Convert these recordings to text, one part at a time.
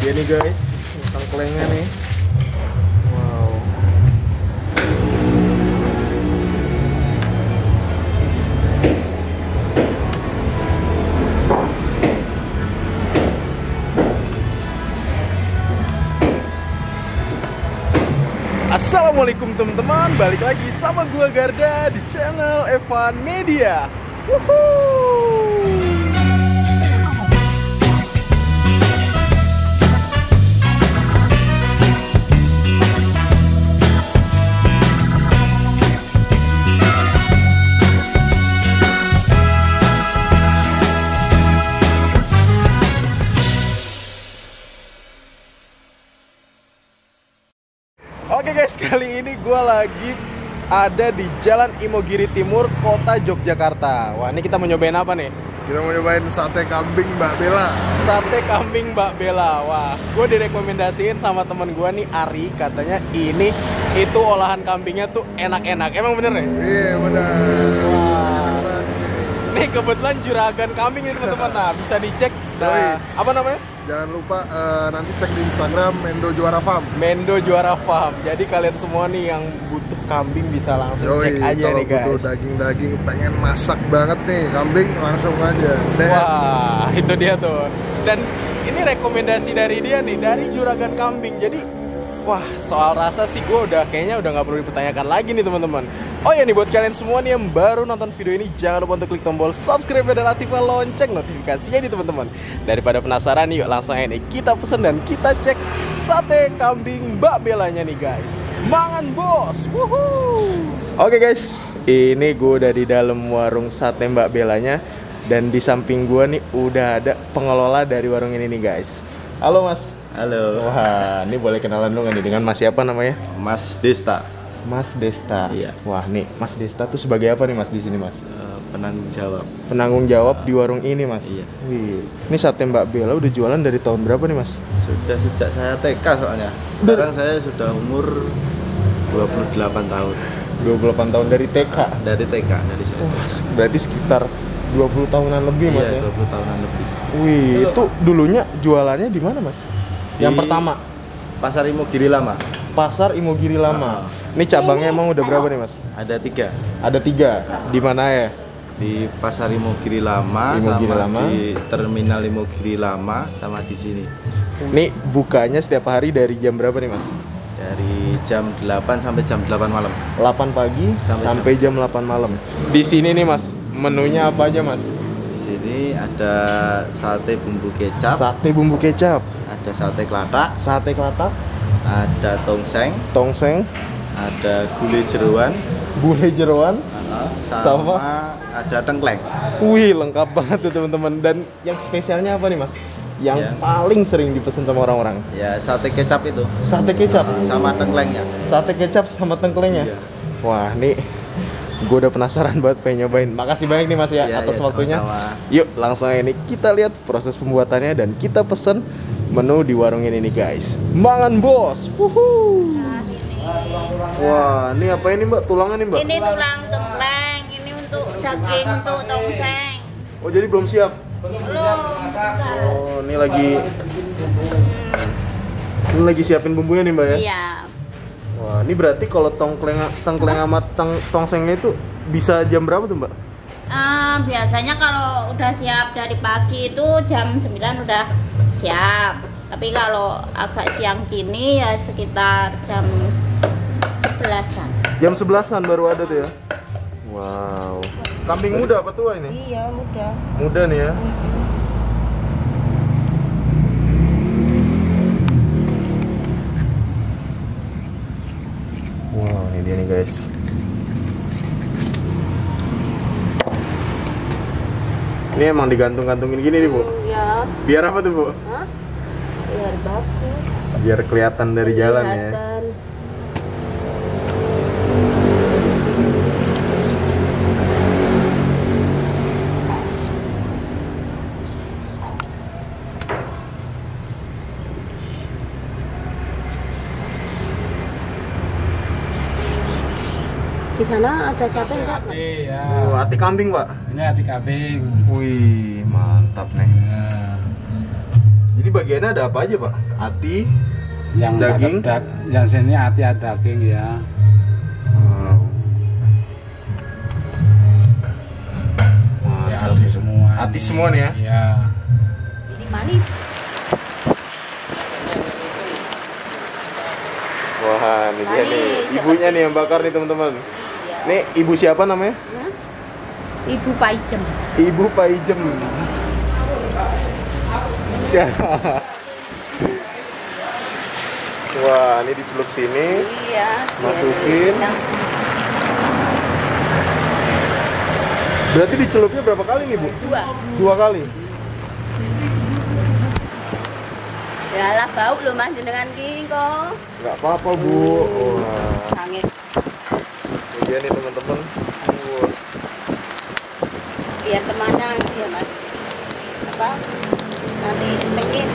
dia nih guys, tengklengnya nih. Wow. Assalamualaikum teman-teman, balik lagi sama gua Garda di channel Evan Media. Woohoo! Oke guys, kali ini gue lagi ada di Jalan Imogiri Timur, Kota Yogyakarta. Wah, ini kita mau nyobain apa nih? Kita mau nyobain sate kambing Mbak Bella. Sate kambing Mbak Bella. Wah, gue direkomendasiin sama temen gue nih, Ari. Katanya ini itu olahan kambingnya tuh enak-enak. Emang bener ya? Iya bener. Wah. Nih kebetulan juragan kambing ini teman-teman. Nah, bisa dicek. Nah, apa namanya? Jangan lupa nanti cek di Instagram Mendo Juara Farm. Mendo Juara Farm. Jadi kalian semua nih yang butuh kambing bisa langsung cek aja nih guys. Kalau butuh daging-daging, pengen masak banget nih kambing, langsung aja. Wah, itu dia tuh. Dan ini rekomendasi dari dia nih, dari juragan kambing. Jadi, wah, soal rasa sih gue kayaknya udah nggak perlu dipertanyakan lagi nih teman-teman. Oh ya nih, buat kalian semua nih yang baru nonton video ini, jangan lupa untuk klik tombol subscribe dan aktifkan lonceng notifikasinya nih teman-teman. Daripada penasaran, yuk langsung aja nih kita pesen dan kita cek sate kambing Mbak Bellanya nih guys. Mangan bos, wuhuu. Oke guys, ini gue udah di dalam warung sate Mbak Bellanya. Dan di samping gue nih udah ada pengelola dari warung ini nih guys. Halo mas. Halo. Wah, ini boleh kenalan dulu nggak nih dengan mas siapa namanya? Mas Desta. Mas Desta. Iya. Wah, nih Mas Desta tuh sebagai apa nih mas di sini mas? Penanggung jawab. Penanggung jawab di warung ini mas. Iya. Wih, ini sate Mbak Bella udah jualan dari tahun berapa nih mas? Sudah sejak saya TK soalnya. Sekarang saya sudah umur 28 tahun. 28 tahun dari TK. Dari TK dari saya. Wah, berarti sekitar 20 tahunan lebih mas Iya, ya? 20 tahunan lebih. Wih, itu dulunya jualannya di mana mas? Yang pertama Pasar Imogiri Lama. Pasar Imogiri Lama. Ini cabangnya emang udah berapa nih mas? Ada 3. Ada 3. Di mana ya? Di Pasar Imogiri Lama, Imogiri sama Lama. di Terminal Imogiri Lama, sama di sini. Ini bukanya setiap hari dari jam berapa nih mas? Dari jam 8 sampai jam 8 malam. 8 pagi sampai jam 8 malam. Di sini nih mas, menunya apa aja mas? Di sini ada sate bumbu kecap, Sate bumbu kecap, ada sate kelatak, sate kelatak, ada tongseng, tongseng, ada gulai jeroan, gulai jeroan, sama ada tengkleng. Wih, lengkap banget tuh teman-teman. Dan yang spesialnya apa nih mas? Yang paling sering dipesan sama orang-orang? Ya sate kecap itu. Sate kecap Sama tengklengnya. Sate kecap sama tengklengnya. Iya. Wah, nih gue udah penasaran banget pengen nyobain. Makasih banyak nih mas ya Iya, atas waktunya. sama-sama. Yuk langsung aja nih kita lihat proses pembuatannya dan kita pesen menu di warung ini nih guys. Mangan bos. Wuhuu. Wah, ini apa ini mbak? Tulangnya nih mbak? Ini tulang tengkleng, ini untuk daging, untuk tongseng. Oh jadi belum siap? Belum. Oh ini lagi siapin bumbunya nih mbak ya? Iya. Wah ini berarti kalau tengkleng sama tongsengnya itu bisa jam berapa tuh mbak? Biasanya kalau udah siap dari pagi itu jam 9 udah siap. Tapi kalau agak siang gini ya sekitar jam 11-an. Jam 11-an baru ada tuh ya? Wow. Kambing muda apa tua ini? Iya, muda. Muda nih ya? Wow, ini dia nih guys. Ini emang digantung-gantungin gini nih bu? Iya. Biar apa tuh bu? Hah? Biar bagus. Biar kelihatan dari jalan ya. Kelihatan. Di sana ada sate enggak? Iya. Oh, hati kambing pak? Ini hati kambing. Wih, mantap nih. Ya. Jadi Ini bagiannya ada apa aja Pak? Ati, Yang daging? Yang sini hati ada daging ya. Wow. Ya, hati semua. Hati semua nih ya? Iya. Ini manis. Wah, ini dia nih. Manis, Ibunya nih yang bakar nih teman-teman. Nih ibu siapa namanya? Ibu Paijem. Ibu Paijem. Ya. Wah, ini dicelup sini. Iya. Masukin. Berarti dicelupnya berapa kali nih, Bu? Dua kali. Ya lah bau lo Mas jenengan ki kok. Nggak apa-apa, Bu. Wah. Sange. Ini dia nih teman-teman. Wah. Biar temannya ya Mas. Apa? Nanti pengen.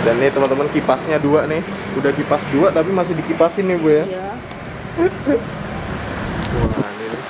Dan nih teman-teman kipasnya dua nih. Udah kipas dua tapi masih dikipasin nih, Bu ya. Iya. Wah, ini nih.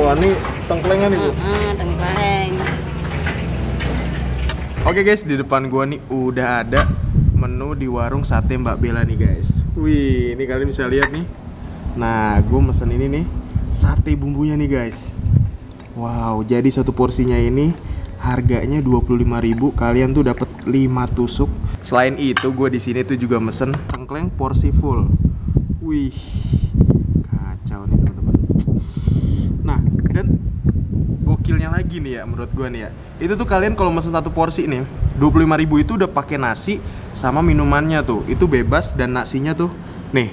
Wah, ini tengklengan nih, Bu. Tengkleng. Oke guys, di depan gua nih udah ada menu di warung sate Mbak Bella nih guys. Wih, ini kalian bisa lihat nih. Nah, gue mesen ini nih, sate bumbunya nih guys. Wow, jadi satu porsinya ini harganya 25.000. Kalian tuh dapat 5 tusuk. Selain itu, gue di sini tuh juga mesen tengkleng porsi full. Wih, kacau nih teman-teman. Nah, dan gokilnya lagi nih ya menurut gue nih ya, itu tuh kalian kalau mesen satu porsi nih 25.000 itu udah pakai nasi sama minumannya tuh, itu bebas. Dan nasinya tuh nih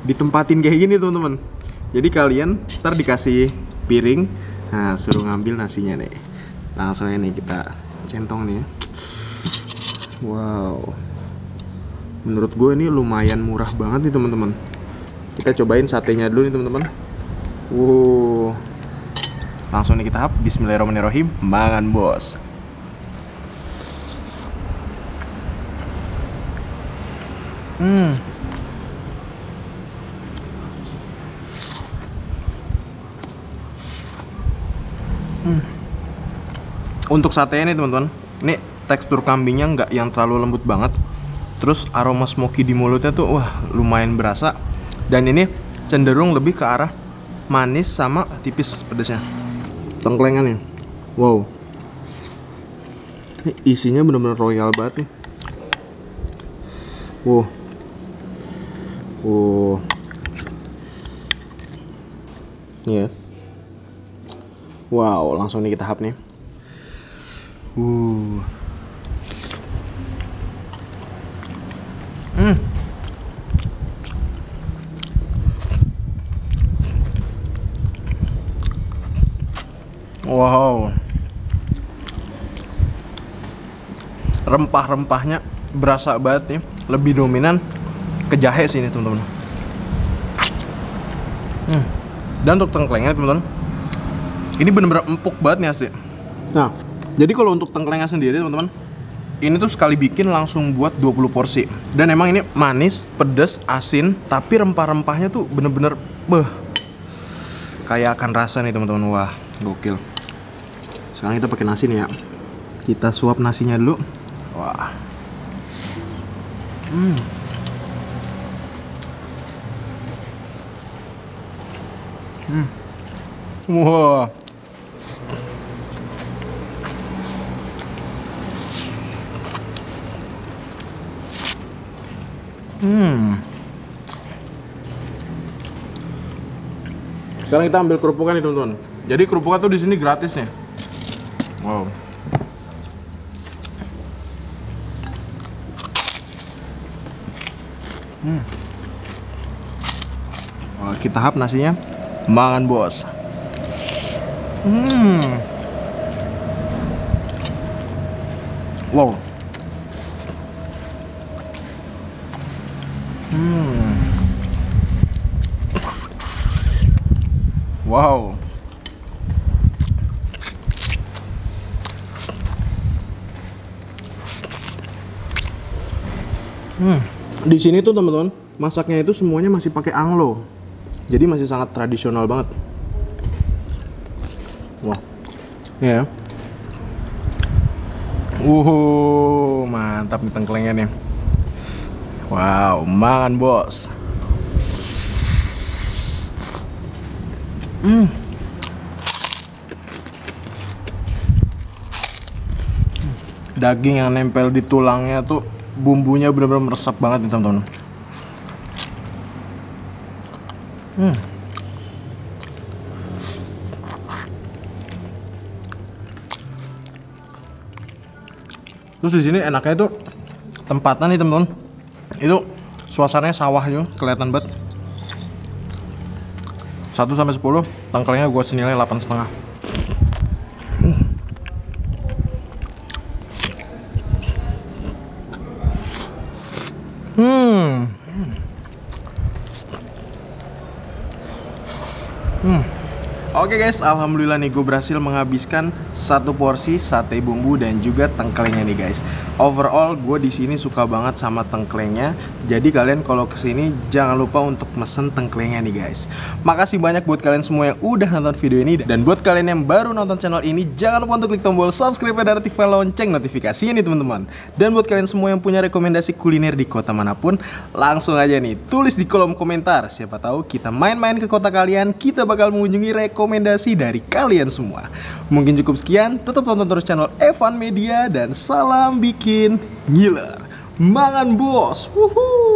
ditempatin kayak gini teman-teman. Jadi kalian ntar dikasih piring, nah suruh ngambil nasinya nih, langsung ini kita centong nih ya. Wow, menurut gue ini lumayan murah banget nih teman-teman. Kita cobain satenya dulu nih teman-teman. Langsung nih kita hap. Bismillahirrahmanirrahim. Makan bos. Untuk satenya nih teman-teman, ini tekstur kambingnya nggak yang terlalu lembut banget. Terus aroma smoky di mulutnya tuh wah lumayan berasa. Dan ini cenderung lebih ke arah manis sama tipis pedasnya. Tengklengan nih. Wow. Ini isinya bener-bener royal banget nih. Wow. Wow. Nih ya. Wow, langsung nih kita hap nih. Wow, rempah-rempahnya berasa banget nih, lebih dominan ke jahe sih ini teman-teman. Dan untuk tengklengnya teman-teman, ini bener-bener empuk banget nih asli. Nah, jadi kalau untuk tengklengnya sendiri teman-teman, ini tuh sekali bikin langsung buat 20 porsi. Dan emang ini manis, pedas, asin, tapi rempah-rempahnya tuh bener-bener kayak akan rasa nih teman-teman. Wah, gokil. Sekarang kita pakai nasi nih ya. Kita suap nasinya dulu. Wah. Wah. Sekarang kita ambil kerupukan nih teman-teman. Jadi kerupukan tuh di sini gratis nih. Wow. Wah, kita hap nasinya. Mangan bos. Wow. Wow. Di sini tuh teman-teman, masaknya itu semuanya masih pakai anglo. Jadi masih sangat tradisional banget. Wah. Ya. Mantap nih tengklengnya nih. Wow, mangan bos. Daging yang nempel di tulangnya tuh bumbunya benar-benar meresap banget nih teman-teman. Terus di sini enaknya itu tempatnya nih teman-teman. Itu suasananya sawah juga kelihatan banget. 1 sampai 10, tengklengnya gue senilai 8,5. Oke guys, alhamdulillah nih gue berhasil menghabiskan 1 porsi sate bumbu dan juga tengklengnya nih guys. Overall gue di sini suka banget sama tengklengnya. Jadi kalian kalau kesini jangan lupa untuk mesen tengklengnya nih guys. Makasih banyak buat kalian semua yang udah nonton video ini. Dan buat kalian yang baru nonton channel ini, jangan lupa untuk klik tombol subscribe dan aktifkan lonceng notifikasinya nih teman-teman. Dan buat kalian semua yang punya rekomendasi kuliner di kota manapun, langsung aja nih tulis di kolom komentar. Siapa tahu kita main-main ke kota kalian, kita bakal mengunjungi rekomendasi dari kalian semua. Mungkin cukup sekian, tetap tonton terus channel Evan Media dan salam bikin ngiler. Mangan bos. Wuhuu.